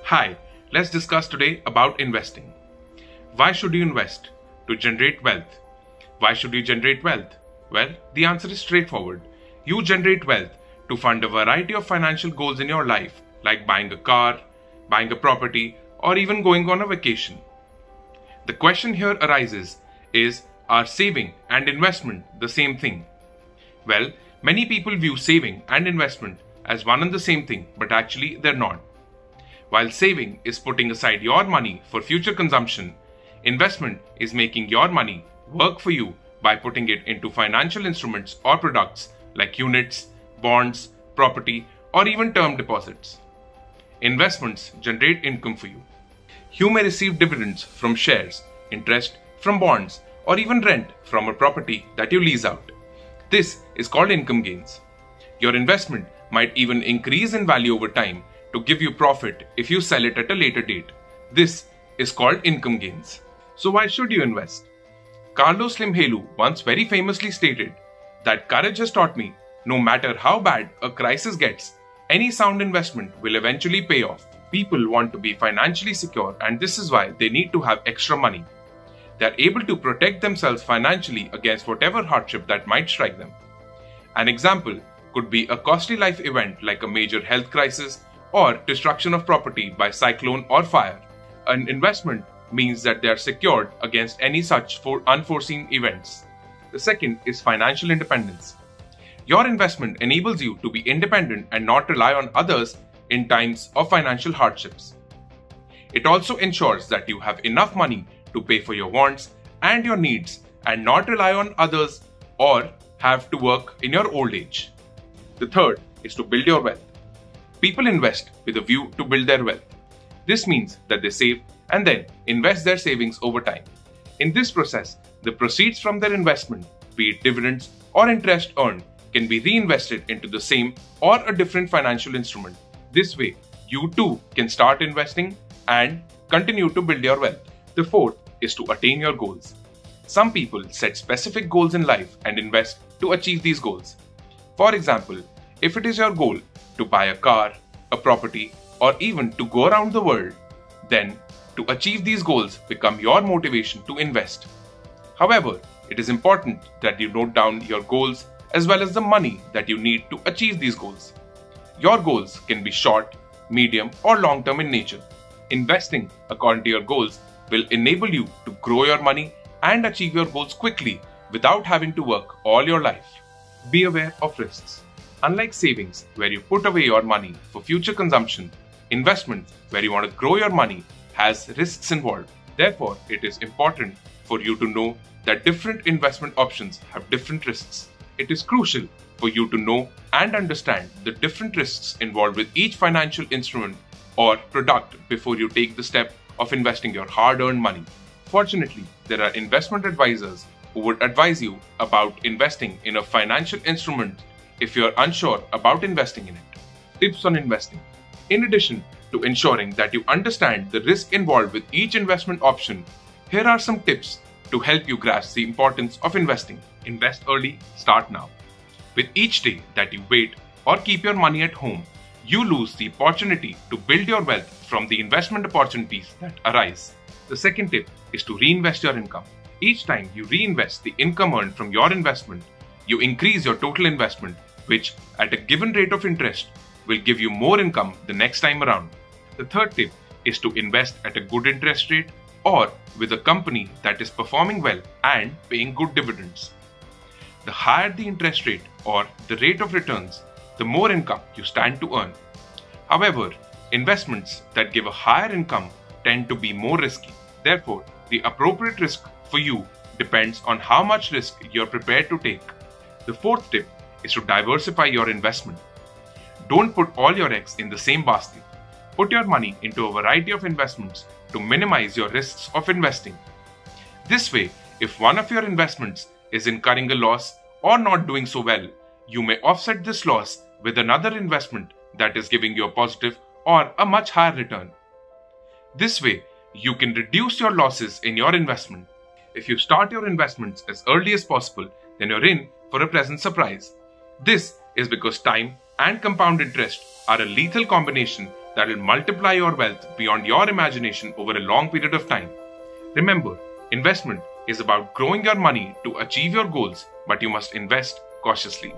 Hi, let's discuss today about investing. Why should you invest? To generate wealth. Why should you generate wealth? Well, the answer is straightforward. You generate wealth to fund a variety of financial goals in your life, like buying a car, buying a property, or even going on a vacation. The question here arises is, are saving and investment the same thing? Well, many people view saving and investment as one and the same thing, but actually they're not. While saving is putting aside your money for future consumption, investment is making your money work for you by putting it into financial instruments or products like units, bonds, property, or even term deposits. Investments generate income for you. You may receive dividends from shares, interest from bonds, or even rent from a property that you lease out. This is called income gains. Your investment might even increase in value over time to give you profit if you sell it at a later date. This is called income gains. So why should you invest? Carlos Slim Helú once very famously stated that courage has taught me no matter how bad a crisis gets, any sound investment will eventually pay off. People want to be financially secure, and this is why they need to have extra money. They are able to protect themselves financially against whatever hardship that might strike them. An example could be a costly life event like a major health crisis or destruction of property by cyclone or fire. An investment means that they are secured against any such unforeseen events. The second is financial independence. Your investment enables you to be independent and not rely on others in times of financial hardships. It also ensures that you have enough money to pay for your wants and your needs and not rely on others or have to work in your old age. The third is to build your wealth. People invest with a view to build their wealth. This means that they save and then invest their savings over time. In this process, the proceeds from their investment, be it dividends or interest earned, can be reinvested into the same or a different financial instrument. This way, you too can start investing and continue to build your wealth. The fourth is to attain your goals. Some people set specific goals in life and invest to achieve these goals. For example, if it is your goal to buy a car, a property, or even to go around the world, then to achieve these goals become your motivation to invest. However, it is important that you note down your goals as well as the money that you need to achieve these goals. Your goals can be short, medium, or long-term in nature. Investing according to your goals will enable you to grow your money and achieve your goals quickly without having to work all your life. Be aware of risks. Unlike savings, where you put away your money for future consumption, investment, where you want to grow your money, has risks involved. Therefore, it is important for you to know that different investment options have different risks. It is crucial for you to know and understand the different risks involved with each financial instrument or product before you take the step of investing your hard-earned money. Fortunately, there are investment advisors who would advise you about investing in a financial instrument if you are unsure about investing in it. Tips on investing. In addition to ensuring that you understand the risk involved with each investment option, here are some tips to help you grasp the importance of investing. Invest early, start now. With each day that you wait or keep your money at home, you lose the opportunity to build your wealth from the investment opportunities that arise. The second tip is to reinvest your income. Each time you reinvest the income earned from your investment, you increase your total investment, which at a given rate of interest will give you more income the next time around. The third tip is to invest at a good interest rate or with a company that is performing well and paying good dividends. The higher the interest rate or the rate of returns, the more income you stand to earn. However, investments that give a higher income tend to be more risky. Therefore, the appropriate risk for you depends on how much risk you're prepared to take. The fourth tip is to diversify your investment. Don't put all your eggs in the same basket. Put your money into a variety of investments to minimize your risks of investing. This way, if one of your investments is incurring a loss or not doing so well, you may offset this loss with another investment that is giving you a positive or a much higher return. This way, you can reduce your losses in your investment. If you start your investments as early as possible, then you're in for a pleasant surprise. This is because time and compound interest are a lethal combination that will multiply your wealth beyond your imagination over a long period of time. Remember, investment is about growing your money to achieve your goals, but you must invest cautiously.